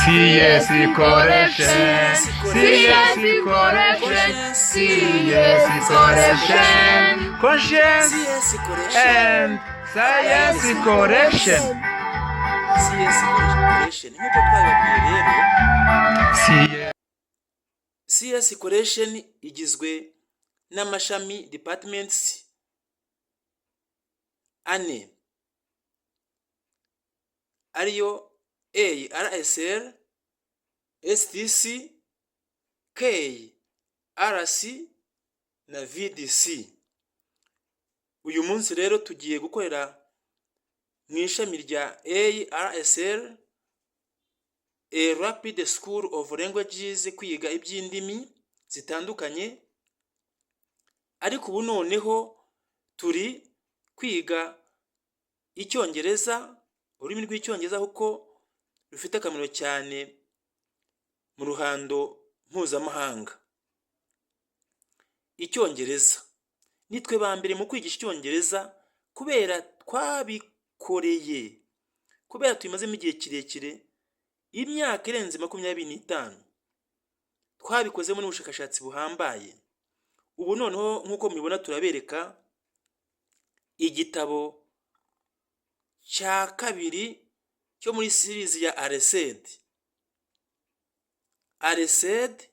CS correction. CS correction. CS correction. Conscience and science correction. CS correction nk'uko twababwiye rero, CS correction igizwe n'amashami departments ane ariyo A RSL, STC, K RC na VDC. Uyu munsi rero tugiye gukorera mu ishami rya ARSL, a Rapid School of Languages, kwiga iby'indimi zitandukanye. Ariko ubu noneho turi kwiga icyongereza, ururimi rw'icyongereza kuko rufite akamaro cyane mu ruhando mpuzamahanga. Icyongereza nitwe ba mbere mu kwigisha icyongereza kubera twabikoreye, kubera tuyimazemo igihe kirekire, imyaka irenze 25 twabikozemo n'ubushakashatsi buhambaye. Ubu noneho nk'uko mubibona turabereka igitabo cya kabiri cyo muri series ya RSED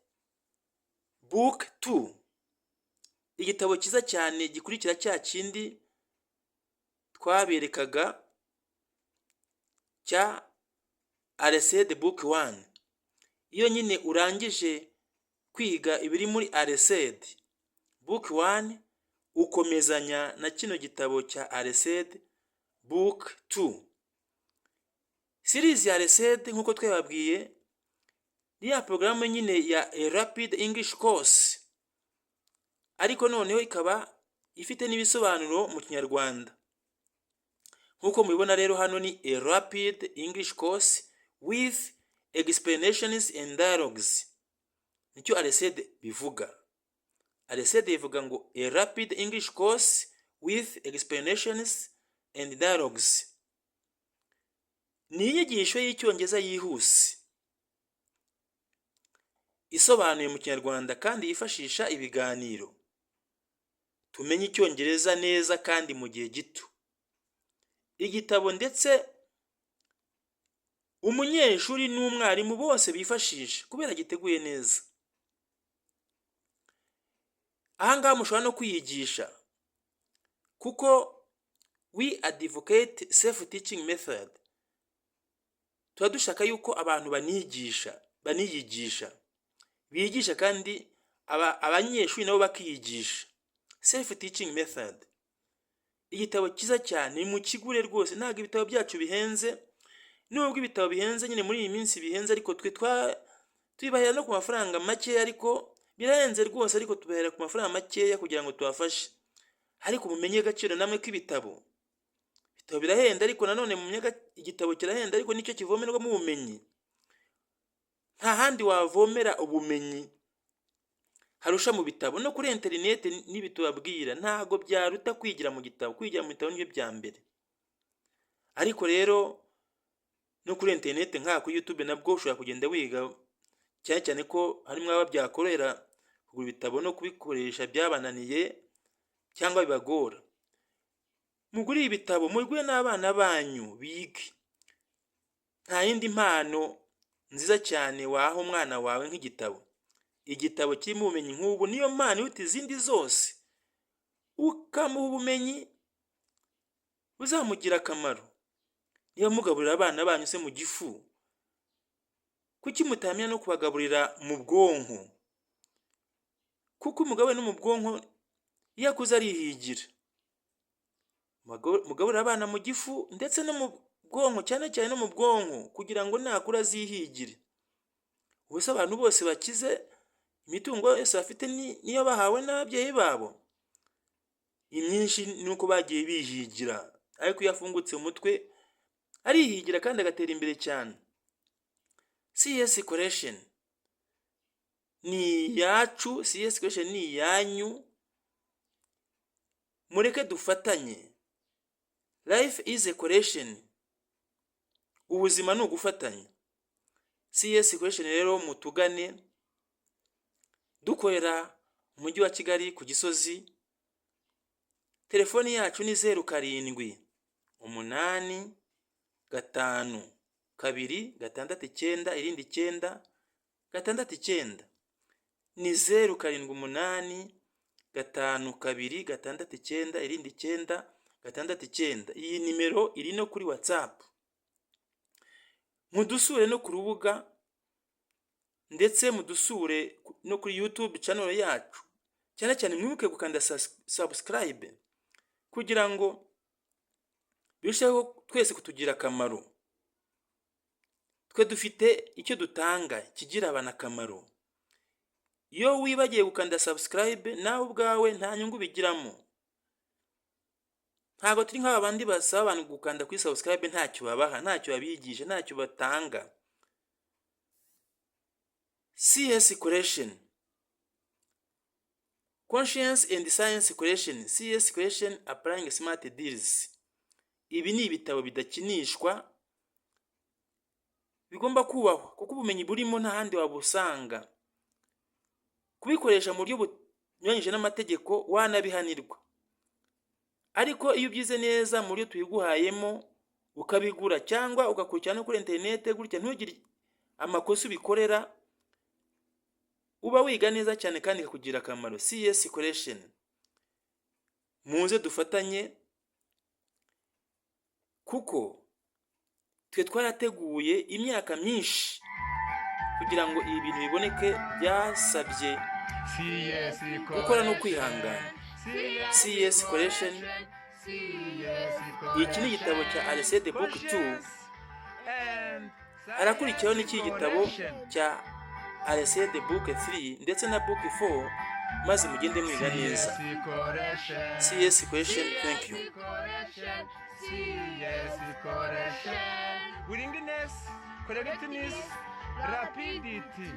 book 2, igitabo cyiza cyane gikurikira cya kindi twaberekaga cya RSED book 1. Iyo nyine urangije kwiga ibiri muri RSED book 1 ukomezanya na kino gitabo cya RSED book 2. Series ya RSED nk'uko twababwiye ni ya porogaramu nyine ya a Rapid English Course, ariko noneho ikaba ifite n'ibisobanuro mu Kinyarwanda. Nk'uko mubibona rero hano ni a Rapid English Course with explanations and dialogues. Nicyo RSED bivuga. RSED ivuga ngo a Rapid English Course with explanations and dialogues. Ni inyigisho y'icyongereza yihuse isobanuye mu Kinyarwanda kandi yifashisha ibiganiro. Tumenye icyongereza neza kandi mu gihe gito. Igitabo ndetse umunyeshuri n'umwarimu bose bifashisha kubera giteguye neza. Ahangaha mushobora no kwiyigisha kuko we advocate self teaching method. Tuba dushaka yuko abantu baniyigisha bigisha kandi abanyeshuri nabo bakiyigisha. Self teaching method. Igitabo cyiza cyane mu kigure rwose, ntabwo ibitabo byacu bihenze. Nubwo ibitabo bihenze nyine muri iyi minsi bihenze, ariko twe twibahera no ku mafaranga make, ariko birahenze rwose, ariko tubahera ku mafaranga makeya kugira ngo tubafashe. Ariko mumenye agaciro namwe k'ibitabo. Ibitabo birahenda, ariko nanone mumenye igitabo kirahenda, ariko nicyo kivomerwamo ubumenyi. Nta handi wavomera ubumenyi harusha mu bitabo. No kuri internet n'ibitubabwira ntago byaruta kwigira mu gitabo. Kwigira mu bitabo nibyo bya mbere. Ariko rero no kuri internet nka kuri YouTube nabwo ushobora kugenda wiga, cyane cyane ko harimo aba byakorera kugura ibitabo no kubikoresha byabananiye cyangwa bibagora. Muguri ibitabo mugure n'abana banyu bige. Nta yindi mpano nziza cyane waho umwana wawe nk'igitabo. Igitabo kirimo ubumenyi nk'ubu niyo mpano iruta izindi zose. Ukamuha ubumenyi buzamugira akamaro. Niba mugaburira abana banyu se mu gifu, kuki mutamenya no kubagaburira mu bwonko? Kuko umugabo no mu bwonko iyo akuze arihigira. Mugaburira abana mu gifu ndetse no mu bwonko, cyane cyane no mu bwonko, kugira ngo nakura azihigire. Ubuse abantu bose bakize, imitungo yose bafite niyo bahawe n'ababyeyi babo. Imyinshi nuko bagiye bihigira, ariko iyo afungutse umutwe arihigira kandi agatera imbere cyane. CS correction ni yacu, CS correction ni yanyu. Mureke dufatanye. Life is a correction. Ubuzima ni ugufatanya. CS Correction rero mutugane, dukorera mu mujyi wa Kigali ku Gisozi. Telefoni yacu ni 07 8 5 2 6 irindi 9 6 ni 07 8 5 2 6 irindi 9 6. Iyi nimero iri no kuri WhatsApp. Mudusure no ku rubuga, ndetse mudusure no kuri YouTube channel yacu. Cyane cyane mwibuke gukanda subscribe kugira ngo birusheho twese kutugira akamaro. Twe dufite icyo dutanga kigira abantu akamaro. Iyo wibagiye gukanda subscribe, nawe ubwawe nta nyungu bigiramo. Ntabwo turi nk'abandi basaba abantu gukanda kuri subscribe ntacyo babaha, ntacyo babigisha, ntacyo batanga. CS Correction, Conscience and Science Correction, CS Correction Applying Smart Deals. Ibi ni ibitabo bidakinishwa, bigomba kubahwa kuko ubumenyi burimo nta handi wabusanga. Kubikoresha mu buryo bunyuranyije n'amategeko wanabihanirwa. Ariko iyo ubyize neza mu buryo tuyiguhayemo, ukabigura cyangwa ugakurikirana kuri internet gutya, ntugire amakosa ubikorera, uba wiga neza cyane kandi kugira akamaro. CS Correction, muze dufatanye kuko twe twarateguye imyaka myinshi kugira ngo ibi bintu biboneke. Byasabye gukora no kwihangana. CS Correction, iki ni igitabo cya RCD Book 2. Harakurikiraho n'iki gitabo cya RCD Book 3 ndetse na Book 4, maze mugende mwiga neza. CS Correction, thank you. CS Correction. Willingness, correctness, rapidity.